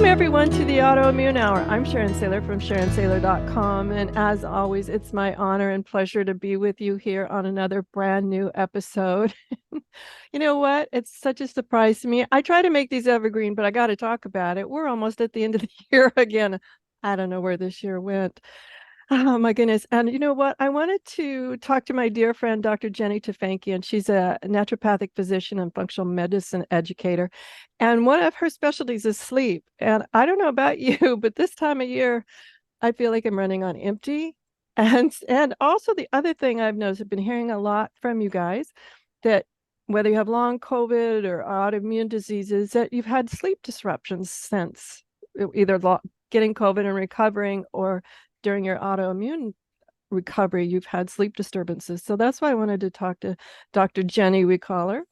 Welcome, everyone, to the Autoimmune Hour. I'm Sharon Saylor from SharonSaylor.com. And as always, it's my honor and pleasure to be with you here on another brand new episode. You know what? It's such a surprise to me. I try to make these evergreen, but I got to talk about it. We're almost at the end of the year again. I don't know where this year went. Oh, my goodness. And you know what? I wanted to talk to my dear friend, Dr. Jenny Tufenkian. She's a naturopathic physician and functional medicine educator. And one of her specialties is sleep. And I don't know about you, but this time of year, I feel like I'm running on empty. And also the other thing I've noticed, I've been hearing a lot from you guys that whether you have long COVID or autoimmune diseases, that you've had sleep disruptions since either getting COVID and recovering or during your autoimmune recovery, you've had sleep disturbances. So that's why I wanted to talk to Dr. Jenny, we call her,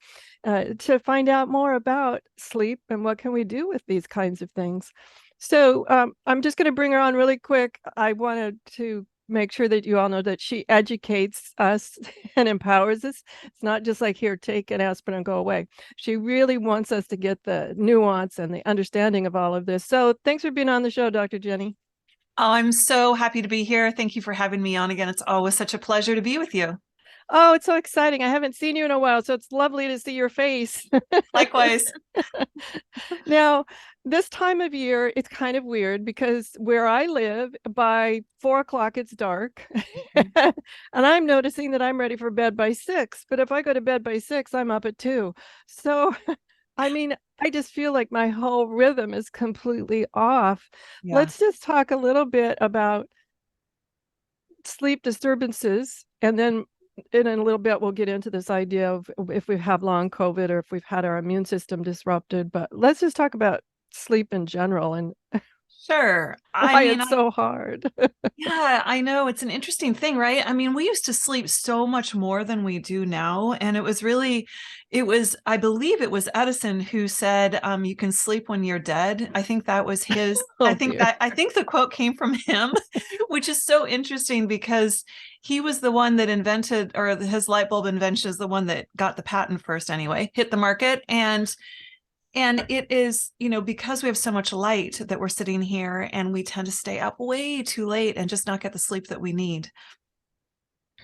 to find out more about sleep and what can we do with these kinds of things. So I'm just going to bring her on really quick. I wanted to make sure that you all know that she educates us and empowers us. It's not just like, here, take an aspirin and go away. She really wants us to get the nuance and the understanding of all of this. So thanks for being on the show, Dr. Jenny. Oh, I'm so happy to be here. Thank you for having me on again. It's always such a pleasure to be with you. Oh, it's so exciting. I haven't seen you in a while, so it's lovely to see your face. Likewise. Now, this time of year, it's kind of weird because where I live, by 4 o'clock, it's dark. And I'm noticing that I'm ready for bed by 6. But if I go to bed by 6, I'm up at 2. So, I mean, I just feel like my whole rhythm is completely off. Yeah. Let's just talk a little bit about sleep disturbances, and then in a little bit we'll get into this idea of if we have long COVID or if we've had our immune system disrupted. But let's just talk about sleep in general and Sure. I why mean, it's so hard. yeah, I know it's an interesting thing, right? I mean, we used to sleep so much more than we do now. And I believe it was Edison who said, you can sleep when you're dead. I think that was his, Oh dear. I think the quote came from him, which is so interesting because he was the one that invented, or his light bulb invention is the one that got the patent first anyway, hit the market. And it is, because we have so much light that we're sitting here and we tend to stay up way too late and just not get the sleep that we need.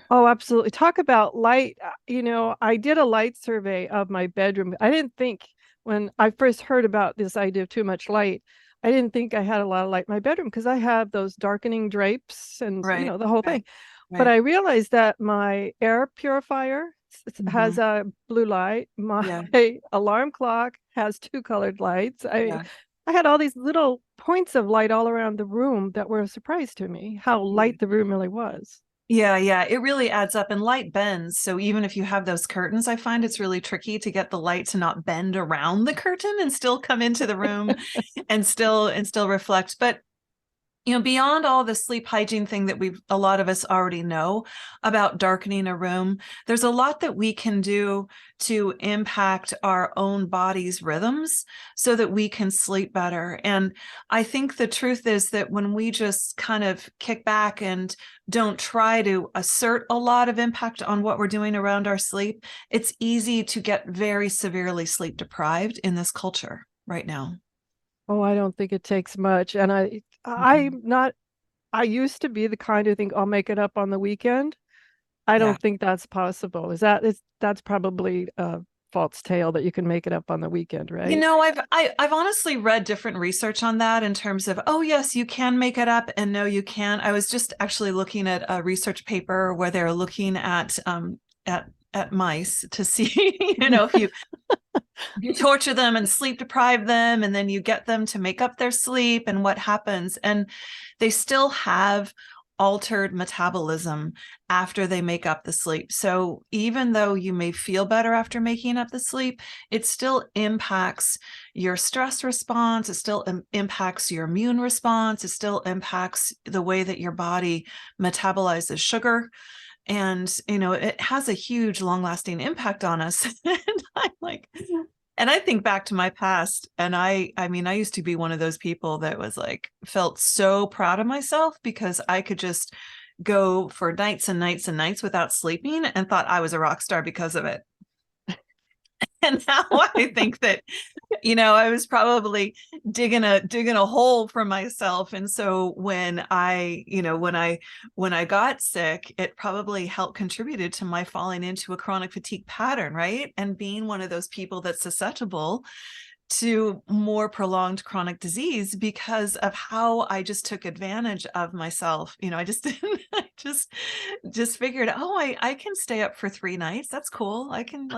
Oh, absolutely. Talk about light. I did a light survey of my bedroom. I didn't think, when I first heard about this idea of too much light, I didn't think I had a lot of light in my bedroom because I have those darkening drapes and, Right, the whole right, thing. But right. I realized that my air purifier has Mm-hmm. a blue light. My Yeah, alarm clock has two colored lights. I yeah. I had all these little points of light all around the room that were a surprise to me, how light the room really was. Yeah, yeah, it really adds up, and light bends. So even if you have those curtains, I find it's really tricky to get the light to not bend around the curtain and still come into the room and still reflect. But beyond all the sleep hygiene thing that a lot of us already know about darkening a room, there's a lot that we can do to impact our own body's rhythms so that we can sleep better. And I think the truth is that when we just kind of kick back and don't try to assert a lot of impact on what we're doing around our sleep, it's easy to get very severely sleep deprived in this culture right now. Oh, I don't think it takes much. And Mhm. I'm not, I used to be the kind who think I'll make it up on the weekend. I Yeah. don't think that's possible. That's probably a false tale that you can make it up on the weekend, right? I've honestly read different research on that in terms of, oh yes, you can make it up, and no, you can't. I was just actually looking at a research paper where they're looking at mice to see, if you torture them and sleep deprive them, and then you get them to make up their sleep, and what happens. And they still have altered metabolism after they make up the sleep. So even though you may feel better after making up the sleep, it still impacts your stress response. It still impacts your immune response. It still impacts the way that your body metabolizes sugar. And, it has a huge long lasting impact on us. And I'm like, and I think back to my past, and I mean, I used to be one of those people that was like, felt so proud of myself because I could just go for nights and nights and nights without sleeping and thought I was a rock star because of it. And now I think that, I was probably digging a hole for myself. And so when I got sick, it probably helped contributed to my falling into a chronic fatigue pattern, right? And being one of those people that's susceptible to more prolonged chronic disease because of how I just took advantage of myself. I just didn't, I just figured, oh, I can stay up for 3 nights. That's cool. I can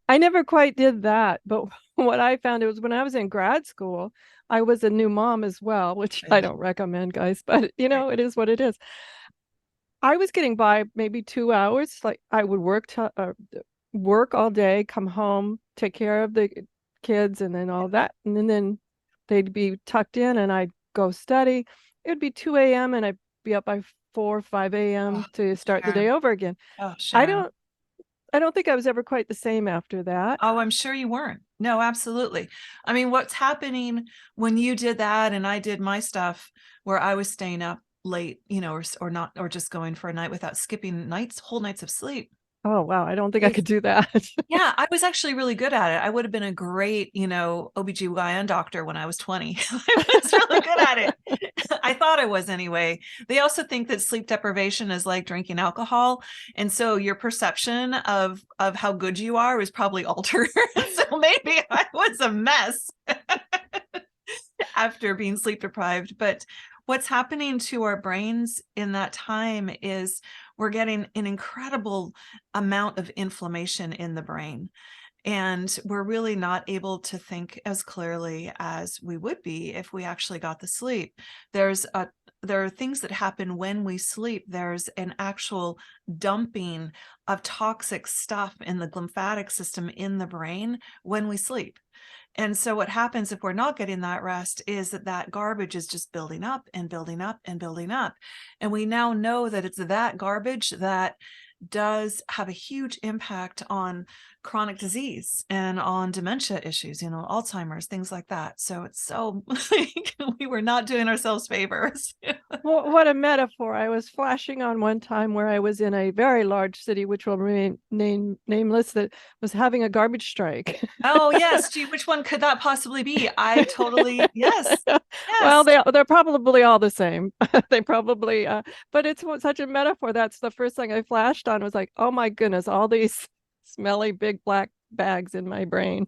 I never quite did that, but what I found, it was when I was in grad school, I was a new mom as well, which I don't recommend, guys, but it is what it is. I was getting by maybe 2 hours. Like I would work all day, come home, take care of the kids, and then all that, and then they'd be tucked in, and I'd go study. It would be 2 a.m. and I'd be up by 4 or 5 a.m. oh, to start the day Sharon. over again. Oh, I Sharon. don't I don't think I was ever quite the same after that. Oh, I'm sure you weren't. No, absolutely. I mean, what's happening when you did that and I did my stuff where I was staying up late, or not, or just going for a night without skipping whole nights of sleep. Oh wow, I don't think I Is could do that. Yeah, I was actually really good at it. I would have been a great, OBGYN doctor when I was 20. I was really good at it. I thought I was anyway. They also think that sleep deprivation is like drinking alcohol. And so your perception of how good you are is probably altered. So maybe I was a mess after being sleep deprived. But what's happening to our brains in that time is we're getting an incredible amount of inflammation in the brain. And we're really not able to think as clearly as we would be if we actually got the sleep. There are things that happen when we sleep. There's an actual dumping of toxic stuff in the lymphatic system in the brain when we sleep. And so what happens if we're not getting that rest is that garbage is just building up and building up and building up. And we now know that it's that garbage that does have a huge impact on chronic disease and on dementia issues, Alzheimer's, things like that. So it's so we were not doing ourselves favors. Well, what a metaphor. I was flashing on one time where I was in a very large city, which will remain nameless, that was having a garbage strike. Oh yes, gee, which one could that possibly be? I totally, yes, Well, yes. they're probably all the same. They probably, but it's such a metaphor. That's the first thing I flashed on was like, oh my goodness, all these smelly big black bags in my brain.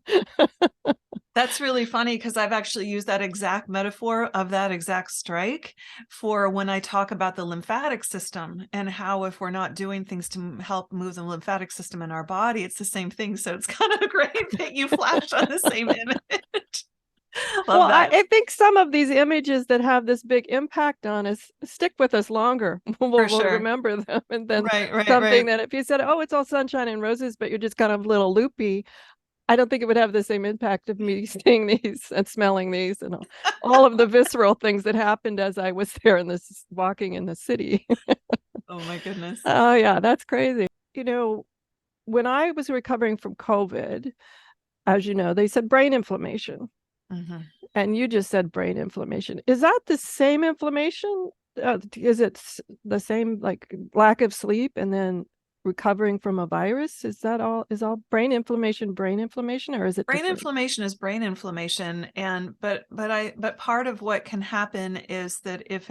That's really funny because I've actually used that exact metaphor of that exact strike for when I talk about the lymphatic system and how if we're not doing things to help move the lymphatic system in our body, it's the same thing. So it's kind of great that you flashed on the same image. Well, Love that. I think some of these images that have this big impact on us stick with us longer. For We'll sure. remember them. And then Right, right, something right. that if you said, oh, it's all sunshine and roses, but you're just kind of a little loopy, I don't think it would have the same impact of me seeing these and smelling these and all of the visceral things that happened as I was there in this walking in the city. Oh my goodness. Oh, yeah, that's crazy. You know, when I was recovering from COVID, as you know, they said brain inflammation. Mhm. And you just said brain inflammation. Is that the same inflammation? Is it the same like lack of sleep and then recovering from a virus? Is that all? Is all brain inflammation, or is it Brain different? inflammation is brain inflammation. And but part of what can happen is that if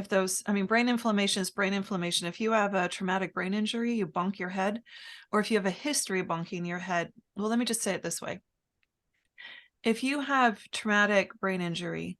those, I mean, brain inflammation is brain inflammation. If you have a traumatic brain injury, you bonk your head, or if you have a history of bonking your head, well, let me just say it this way. If you have traumatic brain injury,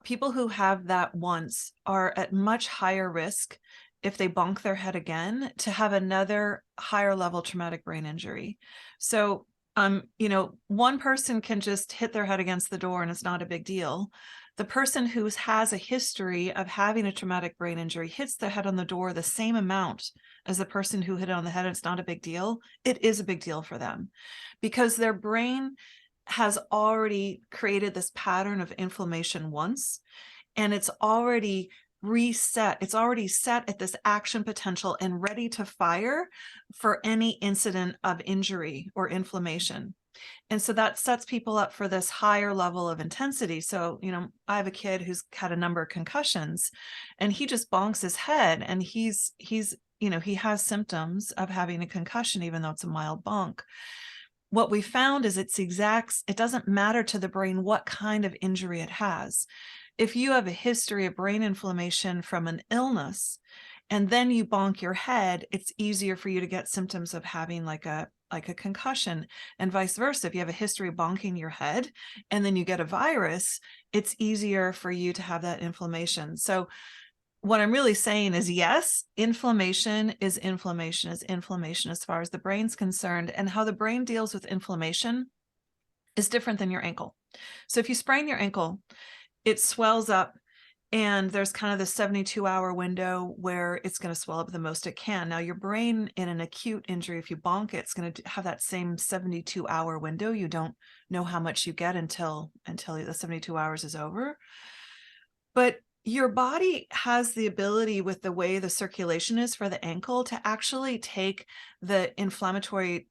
people who have that once are at much higher risk if they bonk their head again to have another higher level traumatic brain injury. So, one person can just hit their head against the door and it's not a big deal. The person who has a history of having a traumatic brain injury hits their head on the door the same amount as the person who hit it on the head. It's not a big deal. It is a big deal for them because their brain has already created this pattern of inflammation once, and it's already reset. It's already set at this action potential and ready to fire for any incident of injury or inflammation. And so that sets people up for this higher level of intensity. So, I have a kid who's had a number of concussions and he just bonks his head and he has symptoms of having a concussion, even though it's a mild bonk. what we found is it doesn't matter to the brain what kind of injury it has. If you have a history of brain inflammation from an illness, and then you bonk your head, it's easier for you to get symptoms of having like a concussion, and vice versa. If you have a history of bonking your head and then you get a virus, it's easier for you to have that inflammation. So what I'm really saying is, yes, inflammation is inflammation as far as the brain's concerned, and how the brain deals with inflammation is different than your ankle. So if you sprain your ankle, it swells up, and there's kind of the 72-hour window where it's going to swell up the most it can. Now, your brain in an acute injury, if you bonk it, it's going to have that same 72-hour window. You don't know how much you get until the 72 hours is over. But your body has the ability, with the way the circulation is for the ankle, to actually take the inflammatory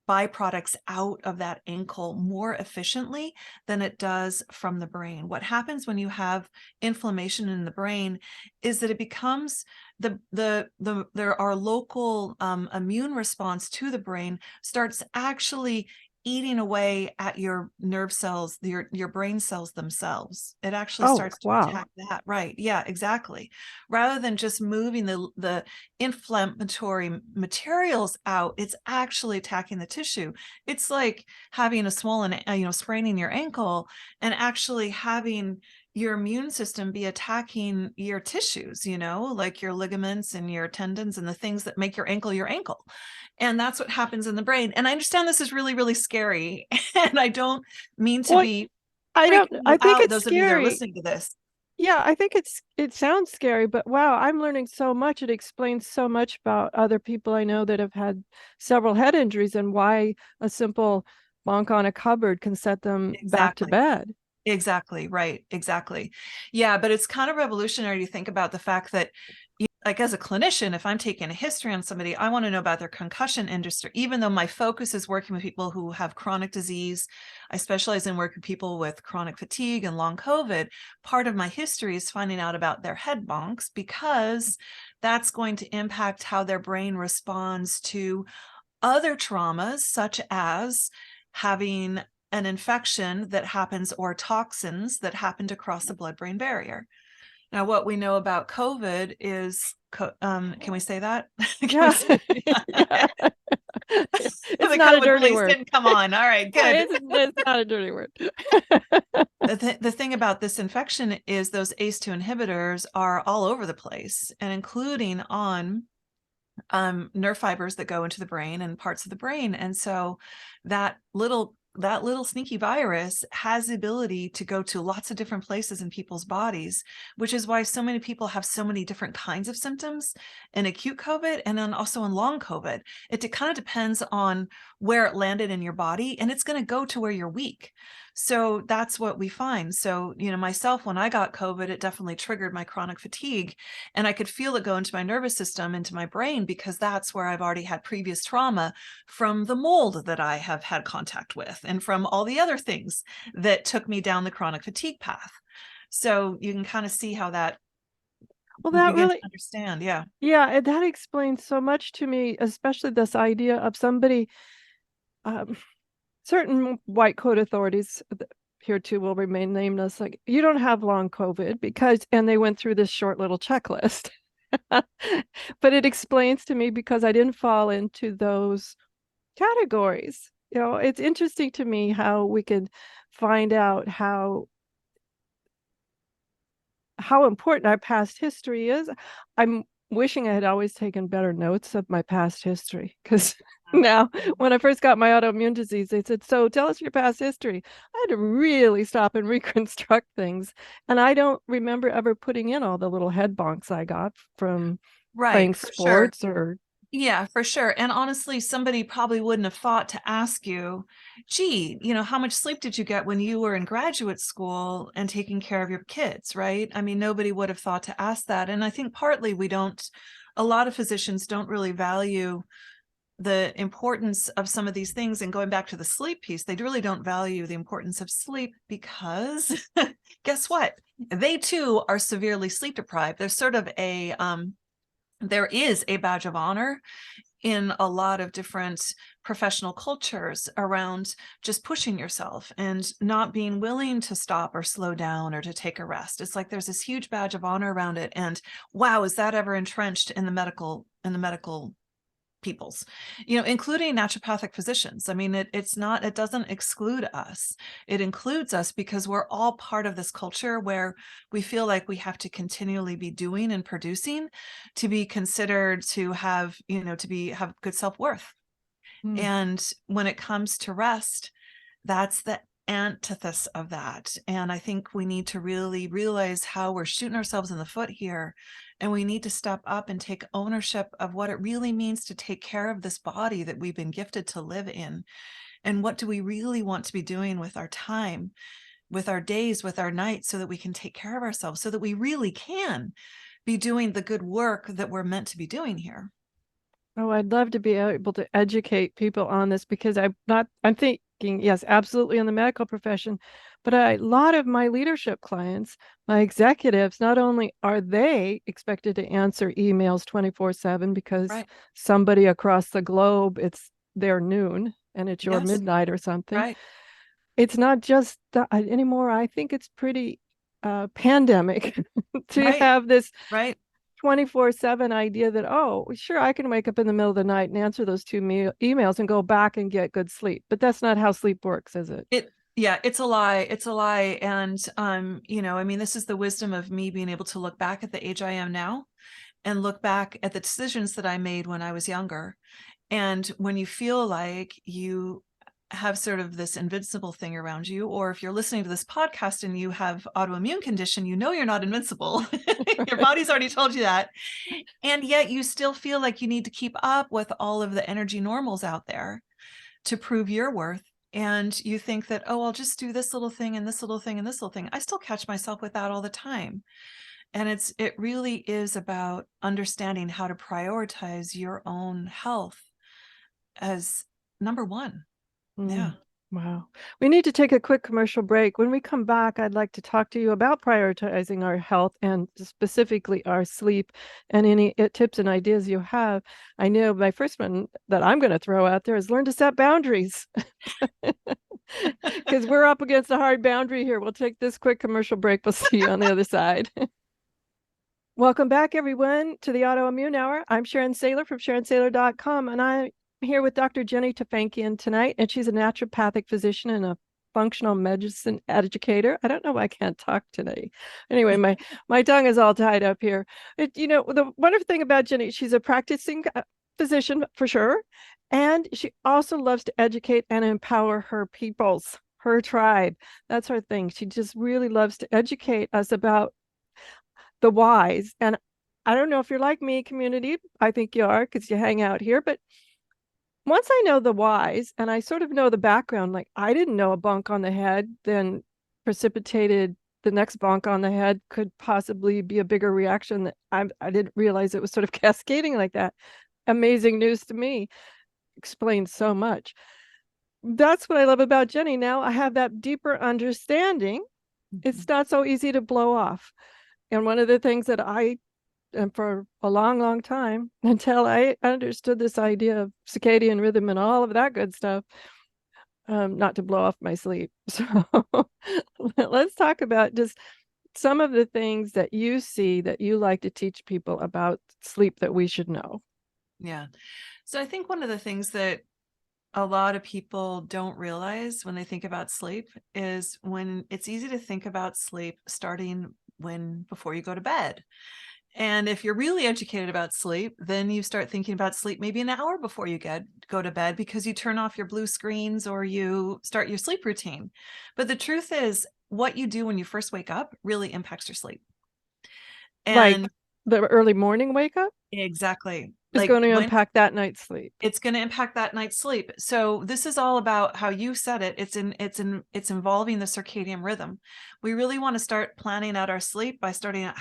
byproducts out of that ankle more efficiently than it does from the brain. What happens when you have inflammation in the brain is that it becomes our local immune response to the brain starts actually eating away at your nerve cells, your brain cells themselves. It actually Oh, starts to wow. attack that. Right. Yeah, exactly. Rather than just moving the inflammatory materials out, it's actually attacking the tissue. It's like having a swollen, spraining your ankle and actually having your immune system be attacking your tissues, like your ligaments and your tendons and the things that make your ankle your ankle. And that's what happens in the brain. And I understand this is really, really scary. And I don't mean to Well, be I don't, freaking you I think out, it's those of you that are scary. listening to this. Yeah, I think it sounds scary, but wow, I'm learning so much. It explains so much about other people I know that have had several head injuries and why a simple bonk on a cupboard can set them back to Exactly. bed. Exactly. Right. Exactly. Yeah. But it's kind of revolutionary to think about the fact that, like, as a clinician, if I'm taking a history on somebody, I want to know about their concussion industry. Even though my focus is working with people who have chronic disease, I specialize in working with people with chronic fatigue and long COVID. Part of my history is finding out about their head bonks, because that's going to impact how their brain responds to other traumas, such as having an infection that happens, or toxins that happen to cross the blood-brain barrier. Now, what we know about COVID is, can we say that? Can we Yeah. say Yeah. It's the not a COVID dirty police word. didn't come on? All right, Yeah, good. it's not a dirty word. The thing about this infection is those ACE2 inhibitors are all over the place, and including on nerve fibers that go into the brain and parts of the brain. And so that little sneaky virus has the ability to go to lots of different places in people's bodies, which is why so many people have so many different kinds of symptoms in acute COVID and then also in long COVID. It kind of depends on where it landed in your body, and it's going to go to where you're weak. So that's what we find. So, myself, when I got COVID, it definitely triggered my chronic fatigue, and I could feel it go into my nervous system, into my brain, because that's where I've already had previous trauma from the mold that I have had contact with, and from all the other things that took me down the chronic fatigue path. So you can kind of see how that Well, you that begin to really, understand. Yeah. yeah, and that explains so much to me, especially this idea of somebody, um, certain white coat authorities here too will remain nameless, like, you don't have long COVID because, and they went through this short little checklist. But it explains to me because I didn't fall into those categories. It's interesting to me how we can find out how important our past history is. I'm wishing I had always taken better notes of my past history, because now, when I first got my autoimmune disease, they said, so tell us your past history. I had to really stop and reconstruct things. And I don't remember ever putting in all the little head bonks I got from Right, playing for sure. sports or. Yeah, for sure. And honestly, somebody probably wouldn't have thought to ask you, gee, how much sleep did you get when you were in graduate school and taking care of your kids, right? I mean, nobody would have thought to ask that. And I think partly a lot of physicians don't really value the importance of some of these things. And going back to the sleep piece, they really don't value the importance of sleep, because guess what? They too are severely sleep deprived. There's sort of there is a badge of honor in a lot of different professional cultures around just pushing yourself and not being willing to stop or slow down or to take a rest. It's like there's this huge badge of honor around it. And wow, is that ever entrenched in the medical peoples, including naturopathic physicians. I mean, it doesn't exclude us. It includes us because we're all part of this culture where we feel like we have to continually be doing and producing to be considered to have, have good self-worth. Mm. And when it comes to rest, that's the antithesis of that. And I think we need to really realize how we're shooting ourselves in the foot here. And we need to step up and take ownership of what it really means to take care of this body that we've been gifted to live in. And what do we really want to be doing with our time, with our days, with our nights, so that we can take care of ourselves, so that we really can be doing the good work that we're meant to be doing here. Oh, I'd love to be able to educate people on this because I'm thinking, yes, absolutely in the medical profession, but a lot of my leadership clients, my executives, not only are they expected to answer emails 24/7 because Right. somebody across the globe, it's their noon and it's your Yes. midnight or something. Right. It's not just that anymore. I think it's pretty pandemic to Right. have this Right. 24/7 idea that, oh, sure, I can wake up in the middle of the night and answer those two emails and go back and get good sleep. But that's not how sleep works, is it? Yeah, it's a lie. It's a lie. And I mean, this is the wisdom of me being able to look back at the age I am now and look back at the decisions that I made when I was younger. And when you feel like you have sort of this invincible thing around you, or if you're listening to this podcast and you have autoimmune condition, you're not invincible. Your Right. body's already told you that. And yet you still feel like you need to keep up with all of the energy normals out there to prove your worth. And you think that, oh, I'll just do this little thing and this little thing and this little thing. I still catch myself with that all the time. And it really is about understanding how to prioritize your own health as number one. Yeah. Mm, wow. We need to take a quick commercial break. When we come back, I'd like to talk to you about prioritizing our health and specifically our sleep and any tips and ideas you have. I know my first one that I'm going to throw out there is learn to set boundaries because we're up against a hard boundary here. We'll take this quick commercial break. We'll see you on the other side. Welcome back, everyone, to the Autoimmune Hour. I'm Sharon Saylor from SharonSaylor.com, and I'm here with Dr. Jenny Tufenkian tonight, and she's a naturopathic physician and a functional medicine educator. I don't know why I can't talk today. Anyway, my tongue is all tied up here. The wonderful thing about Jenny, she's a practicing physician for sure, and she also loves to educate and empower her peoples, her tribe. That's her thing. She just really loves to educate us about the whys. And I don't know if you're like me, community. I think you are because you hang out here. But once I know the whys and I sort of know the background, like I didn't know a bonk on the head then precipitated the next bonk on the head could possibly be a bigger reaction that I didn't realize it was sort of cascading like that. Amazing news to me. Explains so much. That's what I love about Jenny. Now I have that deeper understanding. It's not so easy to blow off. And one of the things that and for a long, long time, until I understood this idea of circadian rhythm and all of that good stuff, not to blow off my sleep. So let's talk about just some of the things that you see that you like to teach people about sleep that we should know. Yeah. So I think one of the things that a lot of people don't realize when they think about sleep is when it's easy to think about sleep starting before you go to bed. And if you're really educated about sleep, then you start thinking about sleep maybe an hour before you go to bed because you turn off your blue screens or you start your sleep routine. But the truth is, what you do when you first wake up really impacts your sleep. Like And the early morning wake up exactly, is like going to when impact that night's sleep. it's going to impact that night's sleep. So this is all about how you said it. It's involving the circadian rhythm. We really want to start planning out our sleep by starting out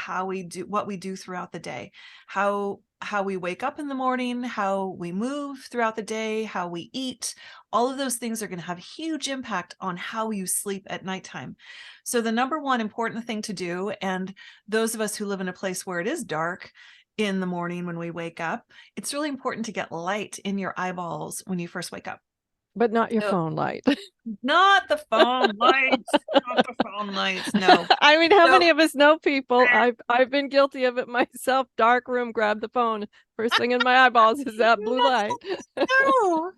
what we do throughout the day, how we wake up in the morning, how we move throughout the day, how we eat. All of those things are going to have huge impact on how you sleep at nighttime. So the number one important thing to do, and those of us who live in a place where it is dark, in the morning when we wake up, it's really important to get light in your eyeballs when you first wake up. But not your So phone light. not the phone lights, not the phone lights. No. I mean, how So many of us know people? I've been guilty of it myself. Dark room, grab the phone. First thing in my eyeballs is that blue light. no.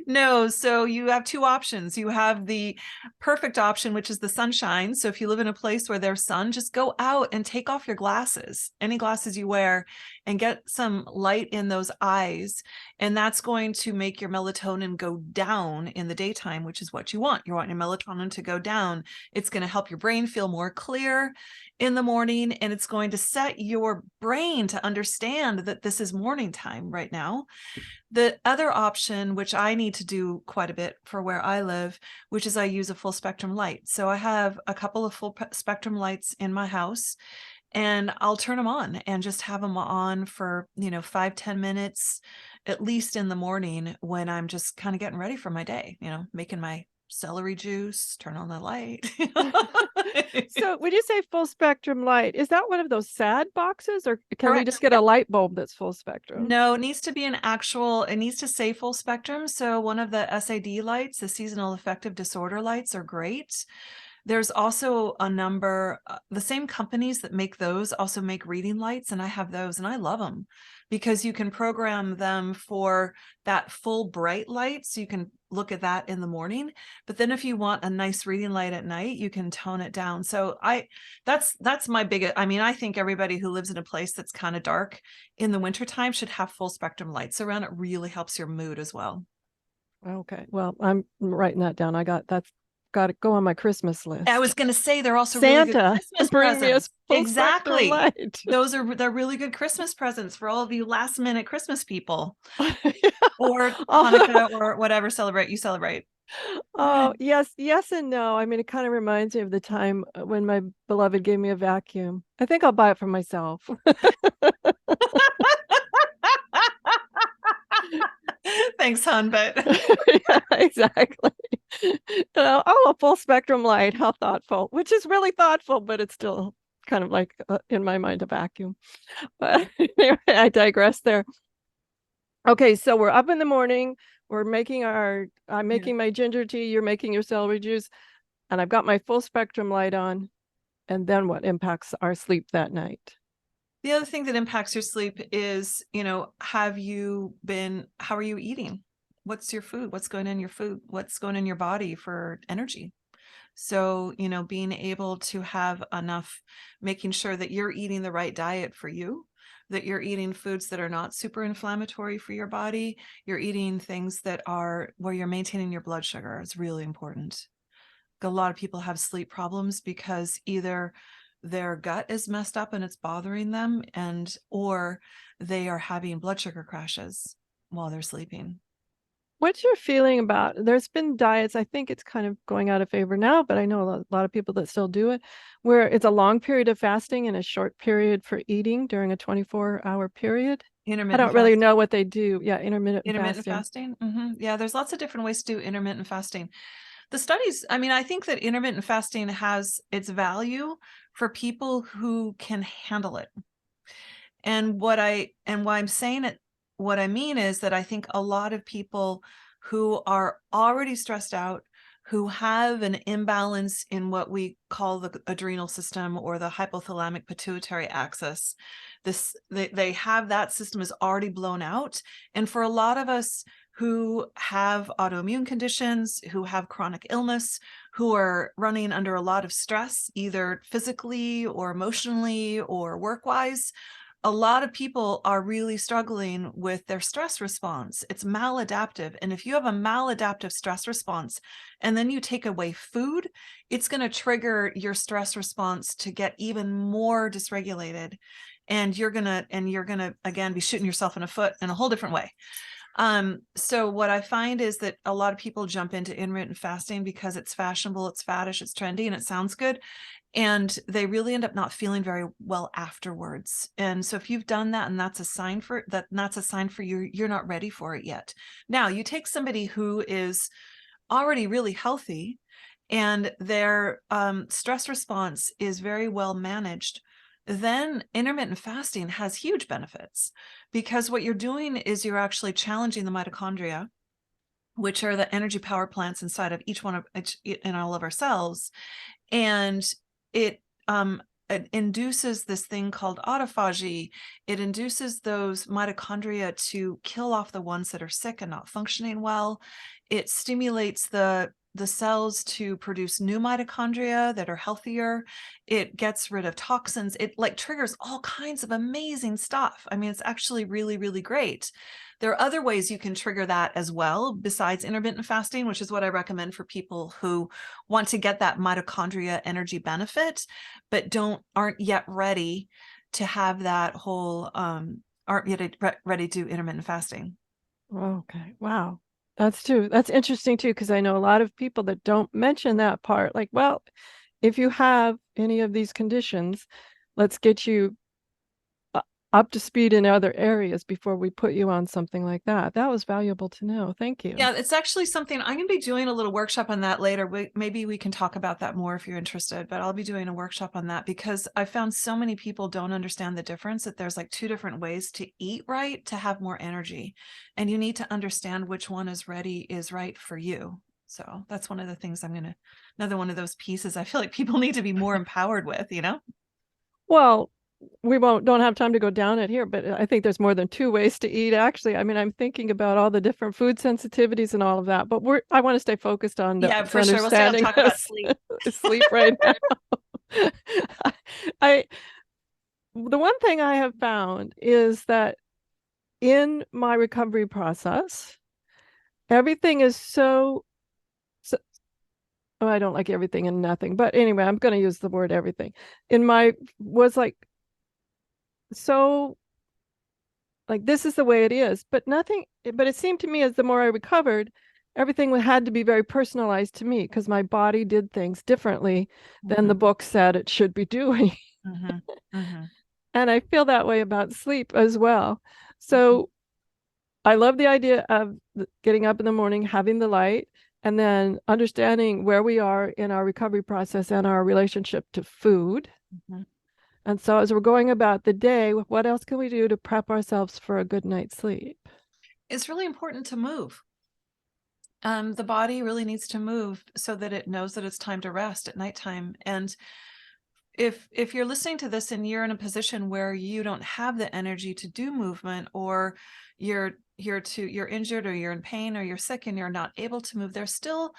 No, so you have two options. You have the perfect option, which is the sunshine. So if you live in a place where there's sun, just go out and take off your glasses, any glasses you wear, and get some light in those eyes. And that's going to make your melatonin go down in the daytime, which is what you want. You want your melatonin to go down. It's going to help your brain feel more clear in the morning, and it's going to set your brain to understand that this is morning time right now. The other option, which I need to do quite a bit for where I live, which is I use a full spectrum light. So I have a couple of full spectrum lights in my house, and I'll turn them on and just have them on for, 5-10 minutes, at least in the morning when I'm just kind of getting ready for my day, making my celery juice, turn on the light. So when you say full spectrum light, is that one of those SAD boxes, or can we Correct. just get a light bulb that's full spectrum? No, it needs to be it needs to say full spectrum. So one of the SAD lights, the seasonal affective disorder lights, are great. There's also a number, the same companies that make those also make reading lights, and I have those and I love them because you can program them for that full bright light. So you can look at that in the morning, but then if you want a nice reading light at night, you can tone it down. So that's my biggest, I think everybody who lives in a place that's kind of dark in the wintertime should have full spectrum lights around. It really helps your mood as well. Okay. Well, I'm writing that down. That's got to go on my Christmas I list. was going to say they're also really good Santa, Christmas bring me a presents. full spectrum Exactly. light. They're really good Christmas presents for all of you last minute Christmas people or Oh, Hanukkah or whatever you celebrate. oh, yes, yes and no. I mean, it kind of reminds me of the time when my beloved gave me a vacuum. I think I'll buy it for myself. Thanks, hon, but Yeah, exactly. Oh, a full spectrum light. How thoughtful, which is really thoughtful, but it's still kind of like in my mind a vacuum. But anyway, I digress there. Okay, so we're up in the morning. I'm yeah. making my ginger tea. You're making your celery juice, and I've got my full spectrum light on. And then what impacts our sleep that night? The other thing that impacts your sleep is, how are you eating? What's your food? What's going in your food? What's going in your body for energy? So, being able to have enough, making sure that you're eating the right diet for you, that you're eating foods that are not super inflammatory for your body. You're eating things that are where you're maintaining your blood sugar. It's really important. A lot of people have sleep problems because either their gut is messed up and it's bothering them, or they are having blood sugar crashes while they're sleeping. What's your feeling about? There's been diets, I think it's kind of going out of favor now, but I know a lot of people that still do it, where it's a long period of fasting and a short period for eating during a 24-hour period. I Intermittent don't really fasting. know what they do. Yeah, intermittent Intermittent fasting. fasting. Yeah, there's lots of different ways to do intermittent fasting. The studies, I think that intermittent fasting has its value for people who can handle it. And why I'm saying it, what I mean is that I think a lot of people who are already stressed out, who have an imbalance in what we call the adrenal system or the hypothalamic pituitary axis, they have that system is already blown out. And for a lot of us who have autoimmune conditions, who have chronic illness, who are running under a lot of stress, either physically or emotionally or work-wise, a lot of people are really struggling with their stress response. It's maladaptive. And if you have a maladaptive stress response and then you take away food, it's going to trigger your stress response to get even more dysregulated. And you're going to again be shooting yourself in the foot in a whole different way. So what I find is that a lot of people jump into intermittent fasting because it's fashionable, it's faddish, it's trendy, and it sounds good. And they really end up not feeling very well afterwards. And so if you've done that and that's a sign for you, you're not ready for it yet. Now you take somebody who is already really healthy and their stress response is very well managed. then intermittent fasting has huge benefits, because what you're doing is you're actually challenging the mitochondria, which are the energy power plants inside of each one of in all of our cells. And it it induces this thing called autophagy. It induces those mitochondria to kill off the ones that are sick and not functioning well. It stimulates the cells to produce new mitochondria that are healthier. It gets rid of toxins. It like triggers all kinds of amazing stuff. I mean, it's actually really, really great. There are other ways you can trigger that as well, besides intermittent fasting, which is what I recommend for people who want to get that mitochondria energy benefit, but aren't yet ready to have that whole aren't yet ready to do intermittent fasting. Okay. Wow. That's true. That's interesting too, because I know a lot of people that don't mention that part. Like, well, if you have any of these conditions, let's get you up to speed in other areas before we put you on something like that. That was valuable to know. Thank you. Yeah, it's actually something I'm going to be doing a little workshop on that later. Maybe we can talk about that more if you're interested, but I'll be doing a workshop on that because I found so many people don't understand the difference, that there's like two different ways to eat right to have more energy. And you need to understand which one is right for you. So that's one of the things another one of those pieces I feel like people need to be more empowered with, you know? Well, we don't have time to go down it here, but I think there's more than two ways to eat, actually. I mean, I'm thinking about all the different food sensitivities and all of that, but I want to stay focused on Yeah, the for sure. We'll stay on understanding talk of about sleep. sleep right now. I the one thing I have found is that in my recovery process, everything is so oh, I don't like everything and nothing, but anyway, I'm going to use the word everything. In my was like so like this is the way it is, but nothing, but it seemed to me as the more I recovered, everything had to be very personalized to me because my body did things differently than the Mm-hmm, book said it should be doing. mm-hmm, mm-hmm, And I feel that way about sleep as well. mm-hmm. So I love the idea of getting up in the morning, having the light, and then understanding where we are in our recovery process and our relationship to food. Mm-hmm. And so, as we're going about the day, what else can we do to prep ourselves for a good night's sleep? It's really important to move. The body really needs to move so that it knows that it's time to rest at nighttime. And if you're listening to this and you're in a position where you don't have the energy to do movement, or you're injured, or you're in pain, or you're sick and you're not able to move, there's still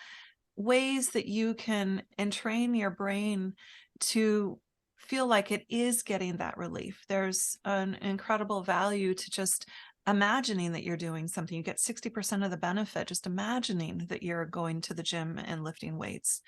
ways that you can entrain your brain to feel like it is getting that relief. There's an incredible value to just imagining that you're doing something. You get 60% of the benefit just imagining that you're going to the gym and lifting weights.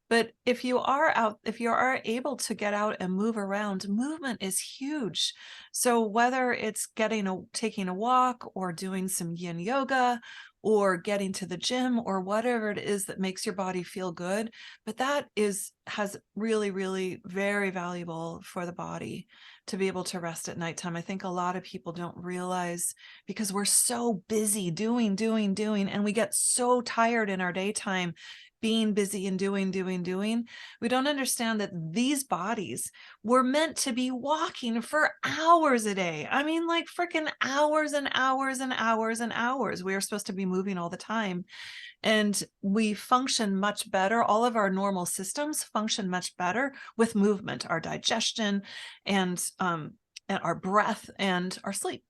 But if you are able to get out and move around, movement is huge. So whether it's taking a walk, or doing some yin yoga, or getting to the gym, or whatever it is that makes your body feel good, but has really, really very valuable for the body to be able to rest at nighttime. I think a lot of people don't realize, because we're so busy doing, and we get so tired in our daytime being busy and doing. We don't understand that these bodies were meant to be walking for hours a day. I mean, like freaking hours and hours and hours and hours. We are supposed to be moving all the time. And we function much better. All of our normal systems function much better with movement, our digestion and our breath and our sleep.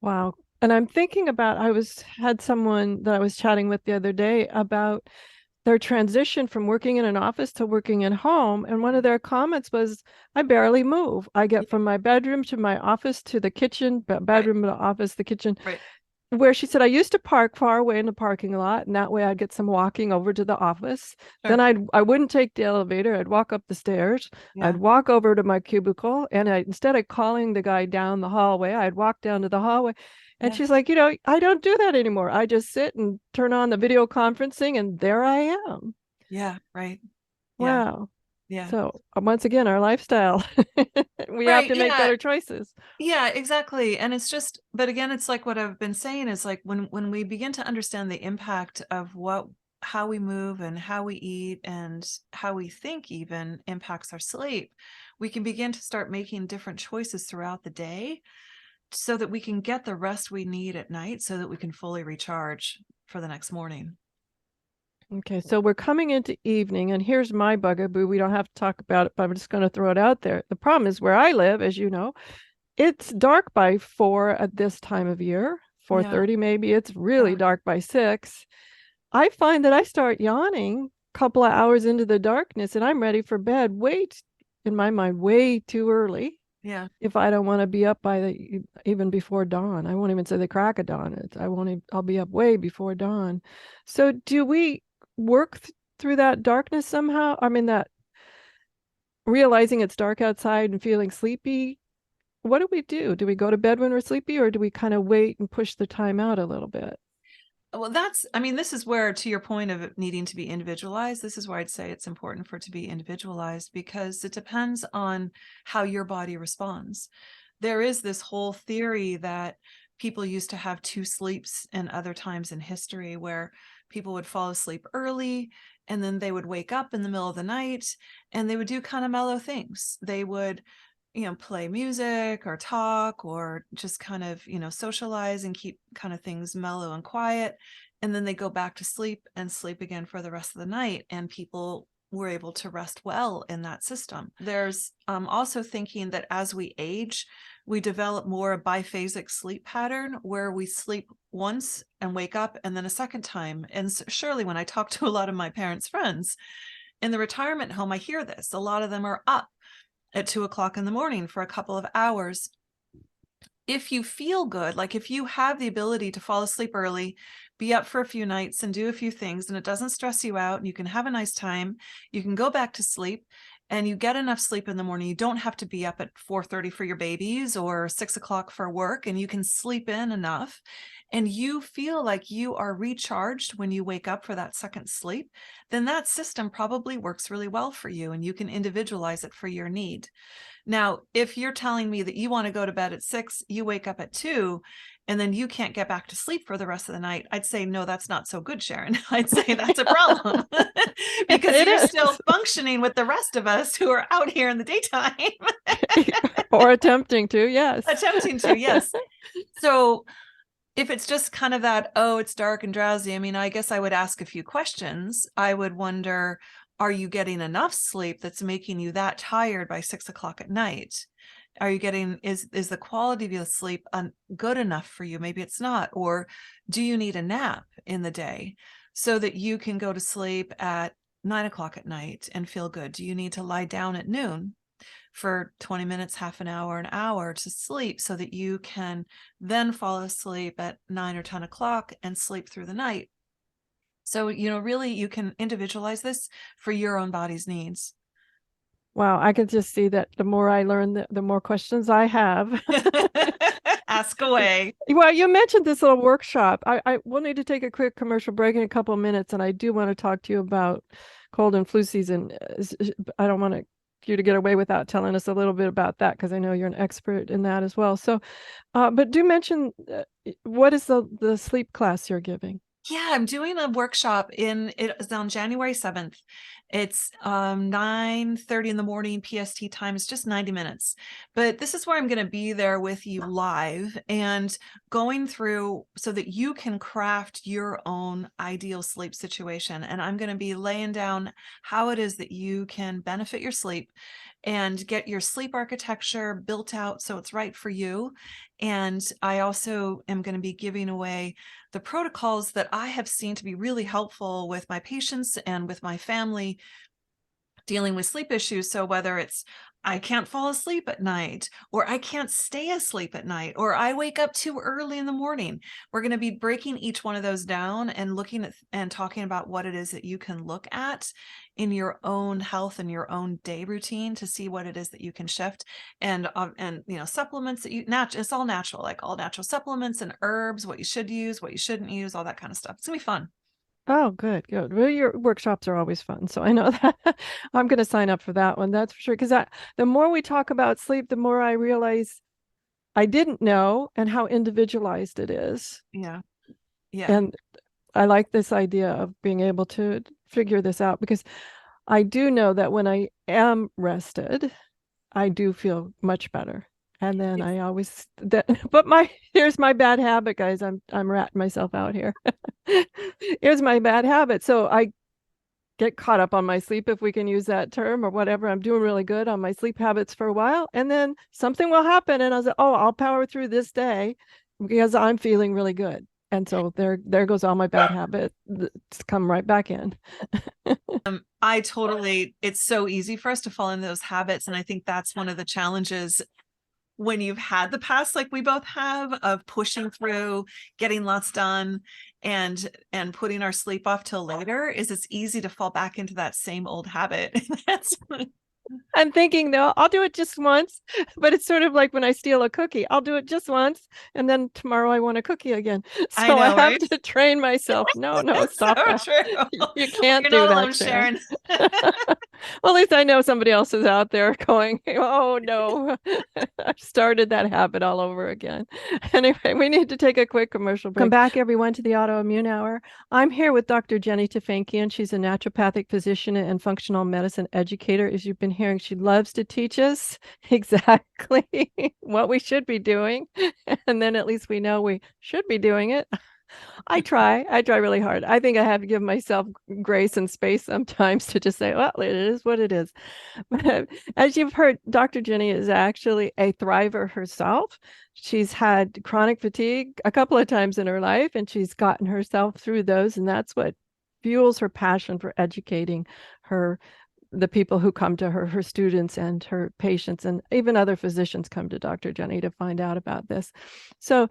Wow. And I'm thinking about, had someone that I was chatting with the other day about their transition from working in an office to working at home. And one of their comments was, I barely move. I get from my bedroom to my office to the kitchen, Right, bedroom to the office, the kitchen, right. where she said I used to park far away in the parking lot, and that way I'd get some walking over to the office. Then Sure. I wouldn't take the elevator. I'd walk up the stairs. I'd Yeah. walk over to my cubicle, and instead of calling the guy down the hallway, I'd walk down to the hallway. And Yeah. she's like, I don't do that anymore. I just sit and turn on the video conferencing, and there I am. Yeah. Right. Yeah. Wow. Yeah. So once again, our lifestyle, we have Right. to make Yeah. better choices. Yeah, exactly. And it's just, but again, it's like what I've been saying is like when we begin to understand the impact of what how we move and how we eat and how we think even impacts our sleep, we can begin to start making different choices throughout the day so that we can get the rest we need at night so that we can fully recharge for the next morning. Okay, so we're coming into evening, and here's my bugaboo. We don't have to talk about it, but I'm just going to throw it out there. The problem is where I live, as you know, it's dark by 4 at this time of year, Yeah. 4:30 maybe. It's really Yeah. dark by 6. I find that I start yawning a couple of hours into the darkness, and I'm ready for bed in my mind, way too early. Yeah. If I don't want to be up by even before dawn. I won't even say the crack of dawn. I won't even, I'll be up way before dawn. So do we work through that darkness somehow? I mean, that realizing it's dark outside and feeling sleepy. What do we do? Do we go to bed when we're sleepy, or do we kind of wait and push the time out a little bit? Well, this is where, to your point of it needing to be individualized, this is where I'd say it's important for it to be individualized because it depends on how your body responds. There is this whole theory that people used to have two sleeps in other times in history where people would fall asleep early and then they would wake up in the middle of the night and they would do kind of mellow things. They would play music or talk or just kind of, socialize and keep kind of things mellow and quiet. And then they go back to sleep and sleep again for the rest of the night. And people were able to rest well in that system. There's also thinking that as we age, we develop more a biphasic sleep pattern where we sleep once and wake up and then a second time. And surely when I talk to a lot of my parents' friends in the retirement home, I hear this. A lot of them are up at 2 o'clock in the morning for a couple of hours. If you feel good, like if you have the ability to fall asleep early, be up for a few nights and do a few things, and it doesn't stress you out, and you can have a nice time, you can go back to sleep and you get enough sleep in the morning. You don't have to be up at 4:30 for your babies or 6 o'clock for work, and you can sleep in enough and you feel like you are recharged when you wake up for that second sleep, then that system probably works really well for you and you can individualize it for your need. Now, if you're telling me that you want to go to bed at 6, you wake up at 2, and then you can't get back to sleep for the rest of the night, I'd say, no, that's not so good, Sharon. I'd say that's a problem because It you're is. still functioning with the rest of us who are out here in the daytime Or attempting to, yes. attempting to, yes. So if it's just kind of that, oh, it's dark and drowsy, I mean, I guess I would ask a few questions. I would wonder, are you getting enough sleep that's making you that tired by 6 o'clock at night? Are you getting, is the quality of your sleep good enough for you? Maybe it's not. Or do you need a nap in the day so that you can go to sleep at 9 o'clock at night and feel good? Do you need to lie down at noon for 20 minutes, half an hour to sleep so that you can then fall asleep at 9 or 10 o'clock and sleep through the night? So, really you can individualize this for your own body's needs. Wow, I can just see that the more I learn, the more questions I have. Ask away. Well, you mentioned this little workshop. I will need to take a quick commercial break in a couple of minutes, and I do want to talk to you about cold and flu season. I don't want you to get away without telling us a little bit about that because I know you're an expert in that as well. So, but do mention what is the sleep class you're giving? Yeah, I'm doing a workshop it is on January 7th. It's 9:30 in the morning PST time. It's just 90 minutes. But this is where I'm going to be there with you live and going through so that you can craft your own ideal sleep situation. And I'm going to be laying down how it is that you can benefit your sleep and get your sleep architecture built out so it's right for you. And I also am going to be giving away the protocols that I have seen to be really helpful with my patients and with my family dealing with sleep issues. So whether it's I can't fall asleep at night, or I can't stay asleep at night, or I wake up too early in the morning, we're going to be breaking each one of those down and looking at and talking about what it is that you can look at in your own health and your own day routine to see what it is that you can shift. And supplements that it's all natural, like all natural supplements and herbs, what you should use, what you shouldn't use, all that kind of stuff. It's gonna be fun. Oh, good, good. Well, your workshops are always fun, so I know that. I'm going to sign up for that one. That's for sure. Because the more we talk about sleep, the more I realize I didn't know and how individualized it is. Yeah. Yeah. And I like this idea of being able to figure this out because I do know that when I am rested, I do feel much better. And then I always that but my here's my bad habit, guys. I'm ratting myself out here. Here's my bad habit. So I get caught up on my sleep, if we can use that term or whatever. I'm doing really good on my sleep habits for a while, and then something will happen, and I'll say, "Oh, I'll power through this day because I'm feeling really good." And so there goes all my bad habits come right back in. I totally, it's so easy for us to fall into those habits. And I think that's one of the challenges when you've had the past, like we both have, of pushing through, getting lots done, and putting our sleep off till later, is it's easy to fall back into that same old habit. That's I'm thinking though, I'll do it just once, but it's sort of like when I steal a cookie. I'll do it just once, and then tomorrow I want a cookie again. I So I know, have right? to train myself. No, no, That's stop so that. true. You Well, can't you're do not that, alone, Sharon. Sharon. Well, at least I know somebody else is out there going, oh no, I've started that habit all over again. Anyway, we need to take a quick commercial break. Come back, everyone, to the Autoimmune Hour. I'm here with Dr. Jenny Tufenkian. She's a naturopathic physician and functional medicine educator. As you've been hearing, she loves to teach us exactly what we should be doing. And then at least we know we should be doing it. I try really hard. I think I have to give myself grace and space sometimes to just say, well, it is what it is. But as you've heard, Dr. Jenny is actually a thriver herself. She's had chronic fatigue a couple of times in her life, and she's gotten herself through those. And that's what fuels her passion for educating her the people who come to her, her students and her patients, and even other physicians come to Dr. Jenny to find out about this. So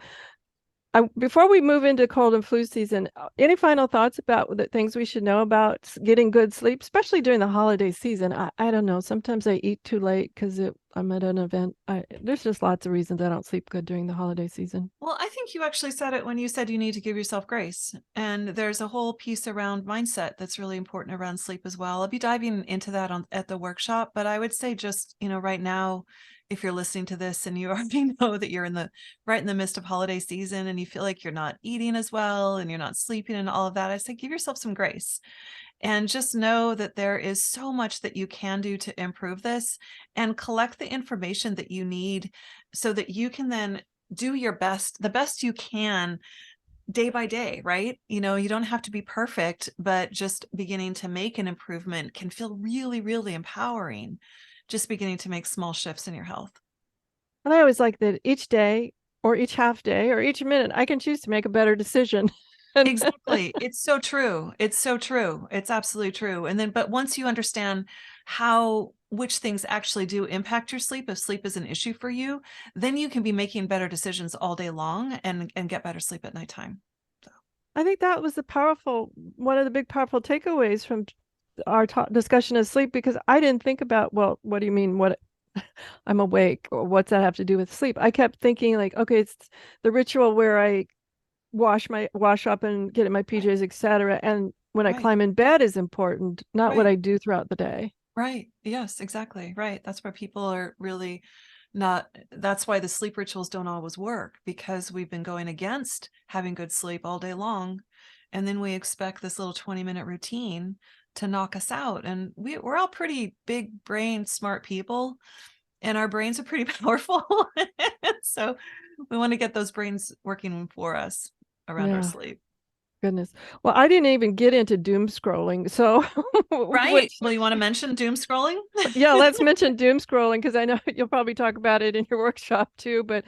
before we move into cold and flu season, any final thoughts about the things we should know about getting good sleep, especially during the holiday season? I don't know. Sometimes I eat too late because I'm at an event. There's just lots of reasons I don't sleep good during the holiday season. Well, I think you actually said it when you said you need to give yourself grace. And there's a whole piece around mindset that's really important around sleep as well. I'll be diving into that at the workshop, but I would say just, right now, if you're listening to this and you already know that you're right in the midst of holiday season and you feel like you're not eating as well and you're not sleeping and all of that, I say give yourself some grace. And just know that there is so much that you can do to improve this, and collect the information that you need so that you can then do your best, the best you can, day by day, right? You don't have to be perfect, but just beginning to make an improvement can feel really, really empowering. Just beginning to make small shifts in your health. And I always like that each day or each half day or each minute, I can choose to make a better decision. And Exactly. It's so true. It's so true. It's absolutely true. And then, but once you understand which things actually do impact your sleep, if sleep is an issue for you, then you can be making better decisions all day long and get better sleep at nighttime. So. I think that was one of the big powerful takeaways from our discussion of sleep, because I didn't think about, well, what do you mean? What I'm awake, or what's that have to do with sleep? I kept thinking like, okay, it's the ritual where I wash up and get in my PJs, etc. And when I Right. climb in bed is important, not what Right. I do throughout the day. Right. Yes, exactly. Right. That's where people are really not, that's why the sleep rituals don't always work, because we've been going against having good sleep all day long. And then we expect this little 20-minute routine to knock us out. And we're all pretty big brain, smart people, and our brains are pretty powerful. So we want to get those brains working for us around our Yeah, sleep. goodness. Well, I didn't even get into doom scrolling. So, Right. which, Well, you want to mention doom scrolling? yeah, let's mention doom scrolling because I know you'll probably talk about it in your workshop too. But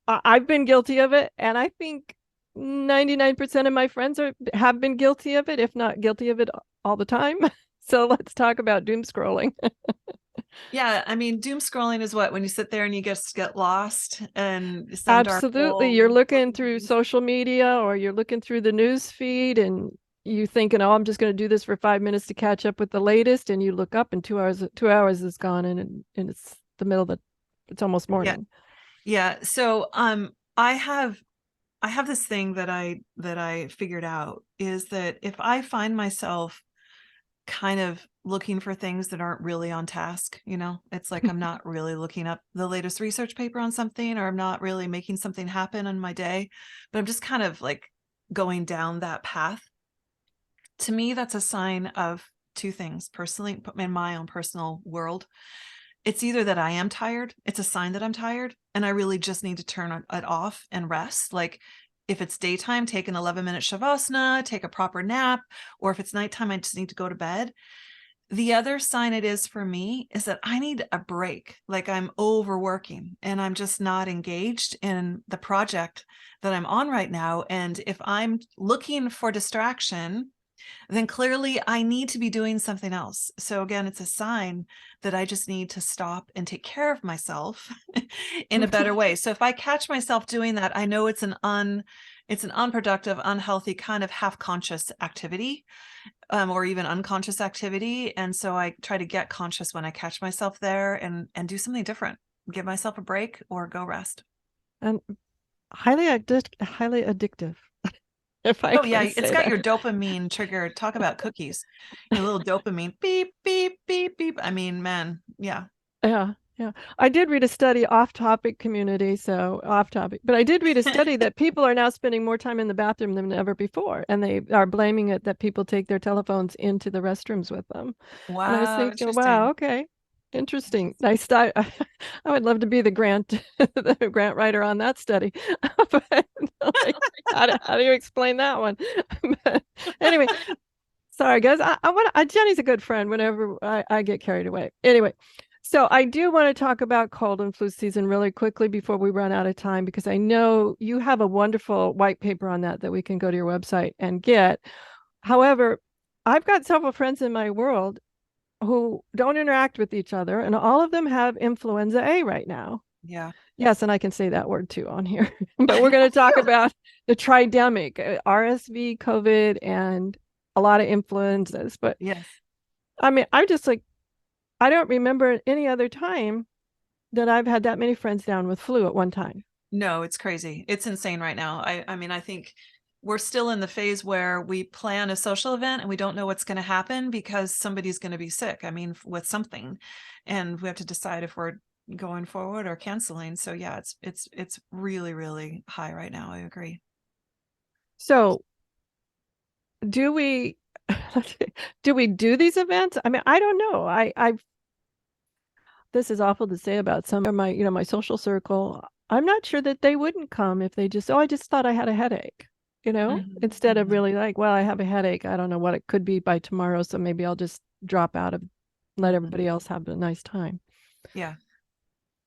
I've been guilty of it, and I think 99% of my friends have been guilty of it, if not guilty of it all the time. So let's talk about doom scrolling. Yeah, I mean, doom scrolling is what, when you sit there and you just get lost in some dark Absolutely. hole. You're looking through social media or you're looking through the news feed and you thinking, oh, I'm just going to do this for 5 minutes to catch up with the latest. And you look up and 2 hours is gone, and it's the middle of it's almost Yeah. morning. Yeah. So I have this thing that I figured out, is that if I find myself kind of looking for things that aren't really on task, it's like I'm not really looking up the latest research paper on something, or I'm not really making something happen in my day, but I'm just kind of like going down that path. To me, that's a sign of two things personally, in my own personal world. It's either that I am tired, it's a sign that I'm tired, and I really just need to turn it off and rest. Like if it's daytime, take an 11-minute shavasana, take a proper nap, or if it's nighttime, I just need to go to bed. The other sign it is for me is that I need a break. Like I'm overworking and I'm just not engaged in the project that I'm on right now. And if I'm looking for distraction, then clearly I need to be doing something else. So again, it's a sign that I just need to stop and take care of myself in a better way. So if I catch myself doing that, I know it's an unproductive, unhealthy kind of half-conscious activity, or even unconscious activity. And so I try to get conscious when I catch myself there and do something different, give myself a break or go rest. And highly addictive, if I Oh yeah, can it's say got that. your dopamine trigger. Talk about cookies. Your little dopamine beep, beep, beep, beep. I mean, man, yeah. Yeah, yeah. I did read a study off topic community, so off topic, but I did read a study that people are now spending more time in the bathroom than ever before, and they are blaming it that people take their telephones into the restrooms with them. And I was Wow, thinking, wow, interesting. okay, interesting. Nice. I would love to be the the grant writer on that study. But like, how do you explain that one? But anyway, sorry, guys. Jenny's a good friend whenever I get carried away. Anyway, so I do want to talk about cold and flu season really quickly before we run out of time, because I know you have a wonderful white paper on that we can go to your website and get. However, I've got several friends in my world who don't interact with each other, and all of them have influenza A right now. Yeah. Yes, and I can say that word too on here. But we're going to talk about the tridemic, RSV, COVID, and a lot of influenzas. But Yes. I mean, I'm just like, I don't remember any other time that I've had that many friends down with flu at one time. No, it's crazy. It's insane right now. I mean, I think we're still in the phase where we plan a social event and we don't know what's going to happen because somebody's going to be sick. I mean, with something, and we have to decide if we're going forward or canceling. So yeah, it's really, really high right now. I agree. So do we do we do these events? I mean, I don't know. I this is awful to say about some of my, my social circle. I'm not sure that they wouldn't come if they just, oh, I just thought I had a headache, instead of Mhm. really like, well, I have a headache. I don't know what it could be by tomorrow, so maybe I'll just drop out of, let Mhm. everybody else have a nice time. Yeah.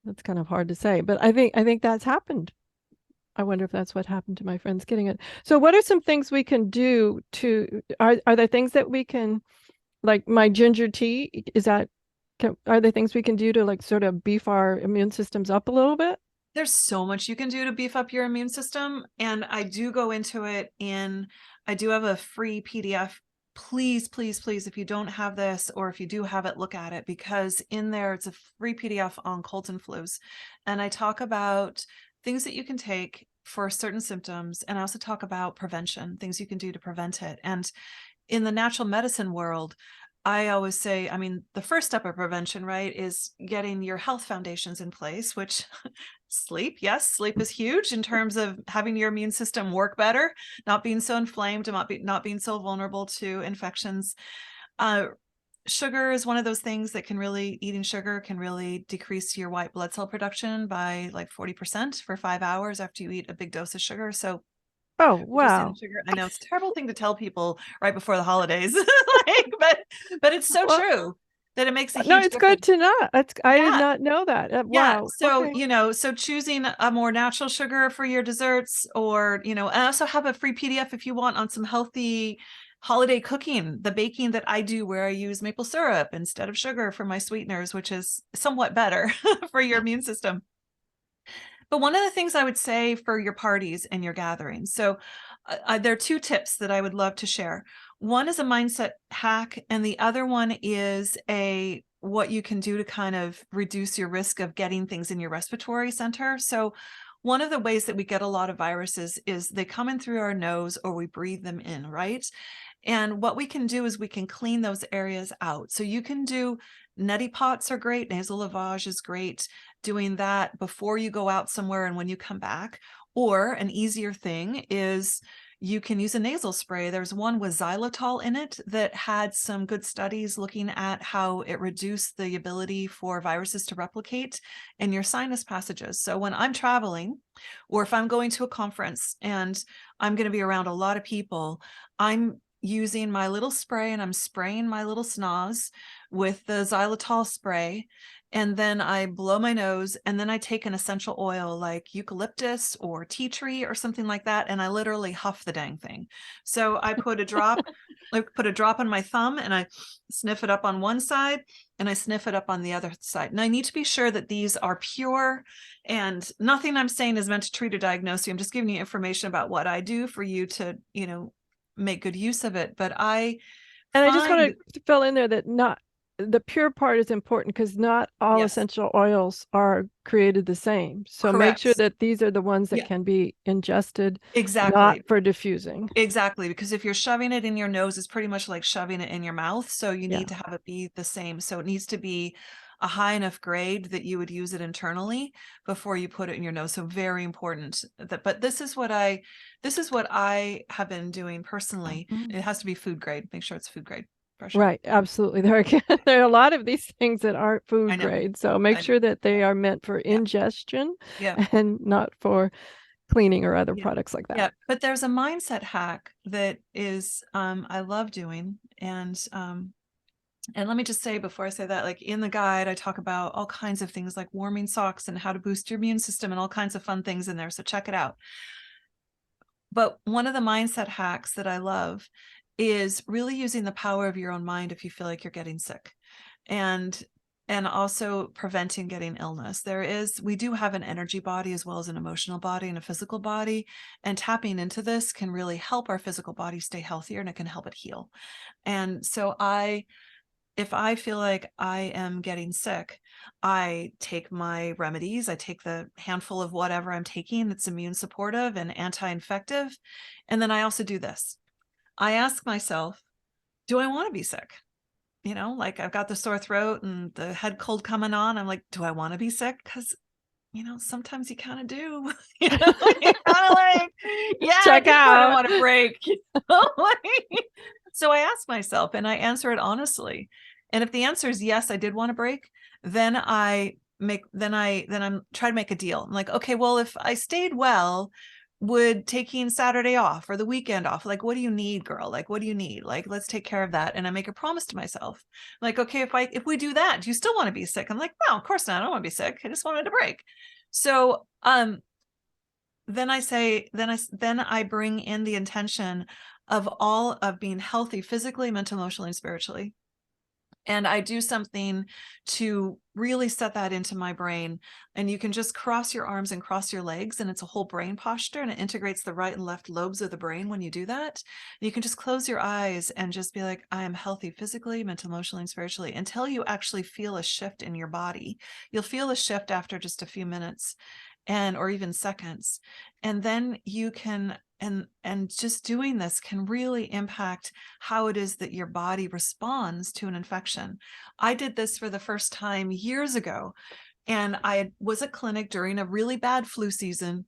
That's kind of hard to say, but I think that's happened. I wonder if that's what happened to my friends getting it. So what are some things we can do are there things that we can, like my ginger tea, are there things we can do to like sort of beef our immune systems up a little bit? There's so much you can do to beef up your immune system. And I do go into it I do have a free PDF. Please, please, please, if you don't have this, or if you do have it, look at it, because in there it's a free PDF on colds and flus. And I talk about things that you can take for certain symptoms. And I also talk about prevention, things you can do to prevent it. And in the natural medicine world, I always say, I mean, the first step of prevention, right, is getting your health foundations in place, which sleep, yes, sleep is huge in terms of having your immune system work better, not being so inflamed, and not being so vulnerable to infections. Uh, Sugar is one of those things that eating sugar can really decrease your white blood cell production by like 40% for 5 hours after you eat a big dose of sugar. So Oh, reducing wow. sugar. I know it's a terrible thing to tell people right before the holidays, like, but it's so Well, true that it makes a no, huge it's good difference. to know. I did Yeah, not know that. yeah. Wow. So, Okay. so choosing a more natural sugar for your desserts, or, I also have a free PDF if you want on some healthy holiday cooking, the baking that I do, where I use maple syrup instead of sugar for my sweeteners, which is somewhat better for your immune system. But one of the things I would say for your parties and your gatherings, so there are two tips that I would love to share. One is a mindset hack, and the other one is what you can do to kind of reduce your risk of getting things in your respiratory center. So one of the ways that we get a lot of viruses is they come in through our nose or we breathe them in, right? And what we can do is we can clean those areas out. So you can do neti pots are great, nasal lavage is great, doing that before you go out somewhere and when you come back. Or an easier thing is you can use a nasal spray. There's one with xylitol in it that had some good studies looking at how it reduced the ability for viruses to replicate in your sinus passages. So when I'm traveling, or if I'm going to a conference and I'm going to be around a lot of people, I'm using my little spray and I'm spraying my little snoz with the xylitol spray. And then I blow my nose, and then I take an essential oil like eucalyptus or tea tree or something like that, and I literally huff the dang thing. So I put a drop, like put a drop on my thumb, and I sniff it up on one side, and I sniff it up on the other side. And I need to be sure that these are pure, and nothing I'm saying is meant to treat or diagnose you. I'm just giving you information about what I do for you to, make good use of it. But I And I just find, want to fill in there that not the pure part is important because not all yes, essential oils are created the same. So make sure correct. that these are the ones that Yeah, can be ingested, not exactly. for diffusing. Exactly, because if you're shoving it in your nose, it's pretty much like shoving it in your mouth. So you Yeah. need to have it be the same. So it needs to be a high enough grade that you would use it internally before you put it in your nose. So very important that, but this is what I have been doing personally. Mhm. It has to be food grade. Make sure it's food grade for sure. Right, absolutely. There are a lot of these things that aren't I food know. grade. So make I know. sure that they are meant for Yeah. ingestion Yeah. and not for cleaning or other Yeah. products like that. Yeah. But there's a mindset hack that is I love doing. And let me just say before I say that, like in the guide, I talk about all kinds of things like warming socks and how to boost your immune system and all kinds of fun things in there. So check it out. But one of the mindset hacks that I love is really using the power of your own mind if you feel like you're getting sick. And also preventing getting illness. We do have an energy body as well as an emotional body and a physical body. And tapping into this can really help our physical body stay healthier, and it can help it heal. And so if I feel like I am getting sick, I take my remedies. I take the handful of whatever I'm taking that's immune supportive and anti-infective. And then I also do this. I ask myself, do I want to be sick? Like I've got the sore throat and the head cold coming on. I'm like, do I want to be sick? Because, sometimes you kind of do. You kind of like, yeah, I Check do kind of out. want to break. So I ask myself and I answer it honestly. And if the answer is yes, I did want to break, then I'm trying to make a deal. I'm like, okay, well, if I stayed well, would taking Saturday off or the weekend off, like, what do you need, girl? Like, what do you need? Like, let's take care of that. And I make a promise to myself. Like, okay, if we do that, do you still want to be sick? I'm like, no, of course not. I don't want to be sick. I just wanted to break. So then I bring in the intention of all of being healthy physically, mentally, emotionally, and spiritually. And I do something to really set that into my brain. And you can just cross your arms and cross your legs, and it's a whole brain posture, and it integrates the right and left lobes of the brain when you do that. You can just close your eyes and just be like, I am healthy physically, mentally, emotionally, and spiritually, until you actually feel a shift in your body. You'll feel a shift after just a few minutes or even seconds. And then you can and just doing this can really impact how it is that your body responds to an infection. I did this for the first time years ago, and I was at clinic during a really bad flu season.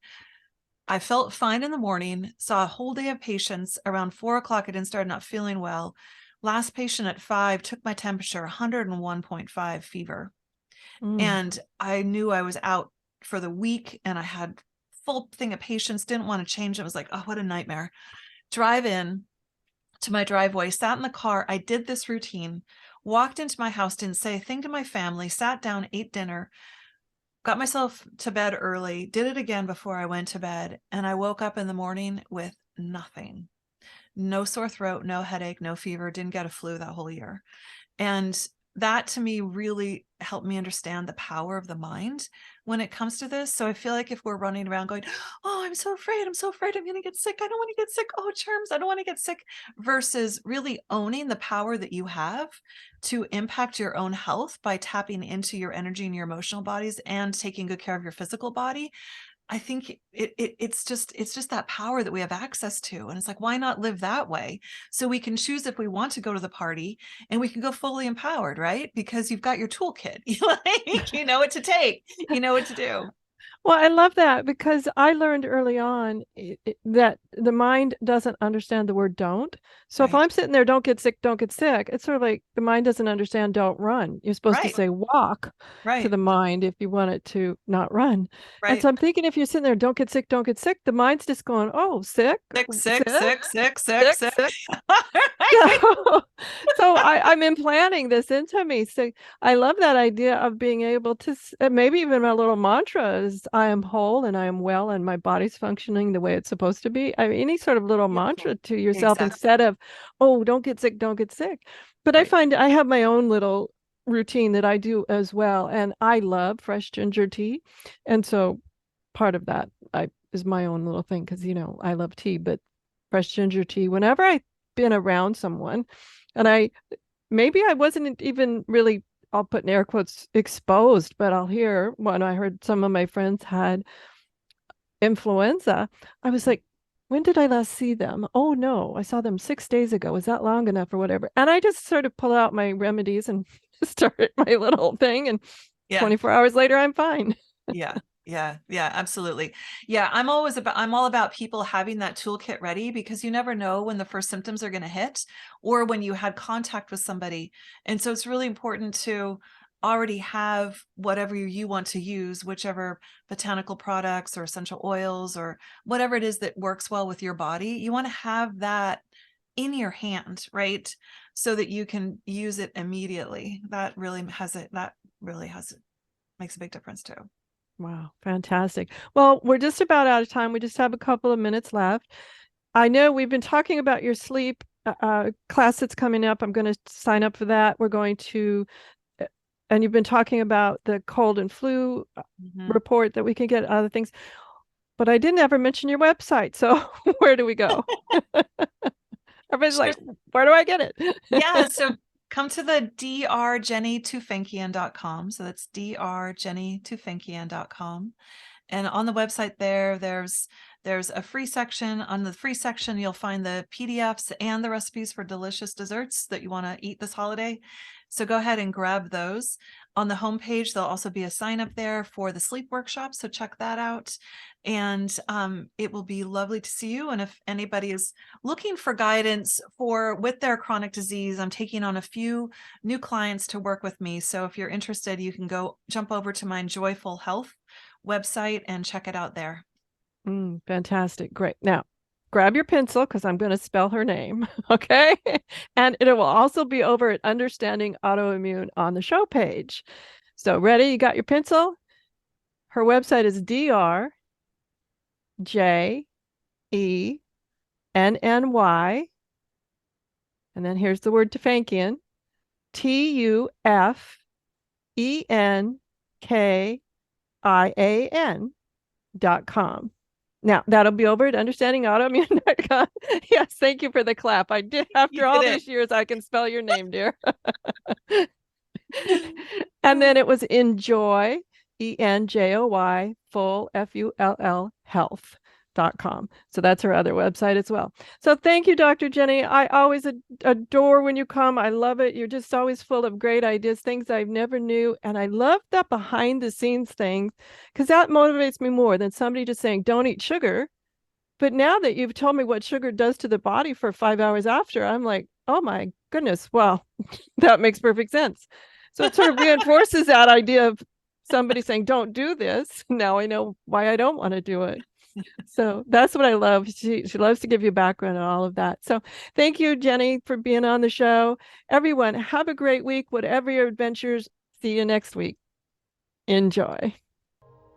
I felt fine in the morning, saw a whole day of patients. Around 4 o'clock, I didn't start not feeling well. Last patient at 5 took my temperature, 101.5 fever. Mm. And I knew I was out for the week, and I had full thing of patients, didn't want to change. It was like, oh, what a nightmare. Drive in to my driveway, sat in the car. I did this routine, walked into my house, didn't say a thing to my family, sat down, ate dinner, got myself to bed early, did it again before I went to bed. And I woke up in the morning with nothing, no sore throat, no headache, no fever, didn't get a flu that whole year. And that to me really helped me understand the power of the mind when it comes to this. So I feel like if we're running around going, oh, I'm so afraid, I'm going to get sick, I don't want to get sick, oh, germs, I don't want to get sick, versus really owning the power that you have to impact your own health by tapping into your energy and your emotional bodies and taking good care of your physical body. I think it's just that power that we have access to. And it's like, why not live that way? So we can choose if we want to go to the party, and we can go fully empowered, right? Because you've got your toolkit. You know what to take, you know what to do. Well, I love that because I learned early on that the mind doesn't understand the word don't. So if Right. I'm sitting there, don't get sick, it's sort of like the mind doesn't understand don't run. You're supposed to Right. say walk to Right. the mind if you want it to not run. And Right. so I'm thinking if you're sitting there, don't get sick, the mind's just going, oh, sick, Sick, sick, sick, sick, sick, sick, sick, sick. sick. So, so I'm implanting this into me. So I love that idea of being able to, maybe even a little mantra is I am whole and I am well and my body's functioning the way it's supposed to be. I mean, any sort of little Beautiful. mantra to yourself Exactly. instead of, oh, don't get sick, don't get sick. But I Right. find I have my own little routine that I do as well. And I love fresh ginger tea. And so part of that I is my own little thing because, I love tea, but fresh ginger tea, whenever I've been around someone and maybe I wasn't even really, I'll put in air quotes, exposed, but I'll hear when I heard some of my friends had influenza, I was like, when did I last see them? Oh no, I saw them 6 days ago. Was that long enough or whatever? And I just sort of pull out my remedies and start my little thing. And Yeah. 24 hours later, I'm fine. Yeah. Yeah. Yeah. Absolutely. Yeah. I'm all about people having that toolkit ready because you never know when the first symptoms are going to hit or when you had contact with somebody. And so it's really important to already have whatever you want to use, whichever botanical products or essential oils or whatever it is that works well with your body. You want to have that in your hand, right? So that you can use it immediately. That really has it, makes a big difference too. Wow, fantastic. Well, we're just about out of time. We just have a couple of minutes left. I know we've been talking about your sleep class that's coming up. I'm going to sign up for that. We're going to, and you've been talking about the cold and flu Mhm. report that we can get other things, but I didn't ever mention your website. So where do we go? Everybody's Sure. like, where do I get it? Yeah, so come to the drjennytufenkian.com. So that's drjennytufenkian.com. And on the website there's a free section. On the free section, you'll find the PDFs and the recipes for delicious desserts that you want to eat this holiday. So go ahead and grab those. On the homepage, there'll also be a sign up there for the sleep workshop. So check that out. And it will be lovely to see you. And if anybody is looking for guidance for with their chronic disease, I'm taking on a few new clients to work with me. So if you're interested, you can go jump over to my Joyful Health website and check it out there. Fantastic. Great. Now, grab your pencil because I'm going to spell her name. Okay. And it will also be over at Understanding Autoimmune on the show page. So, ready? You got your pencil? Her website is DRJENNY. And then here's the word Tufenkian, TUFENKIAN.com. Now, that'll be over at understandingautoimmune.com. Yes, thank you for the clap. I did, You after all did it. these years, I can spell your name, dear. And then it was enjoy, ENJOY, full, FULL, health.com. So that's her other website as well. So thank you, Dr. Jenny. I always adore when you come. I love it. You're just always full of great ideas, things I've never knew. And I love that behind the scenes things because that motivates me more than somebody just saying, don't eat sugar. But now that you've told me what sugar does to the body for 5 hours after, I'm like, oh my goodness, well, that makes perfect sense. So it sort of reinforces that idea of somebody saying, don't do this. Now I know why I don't want to do it. So that's what I love. She loves to give you background on all of that. So thank you, Jenny, for being on the show. Everyone, have a great week, whatever your adventures. See you next week. Enjoy.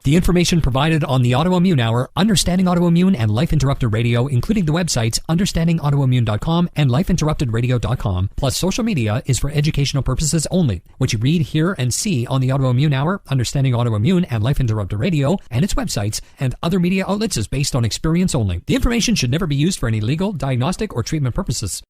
The information provided on the Autoimmune Hour, Understanding Autoimmune, and Life Interrupted Radio, including the websites understandingautoimmune.com and lifeinterruptedradio.com, plus social media, is for educational purposes only. What you read, hear, and see on the Autoimmune Hour, Understanding Autoimmune, and Life Interrupted Radio, and its websites, and other media outlets is based on experience only. The information should never be used for any legal, diagnostic, or treatment purposes.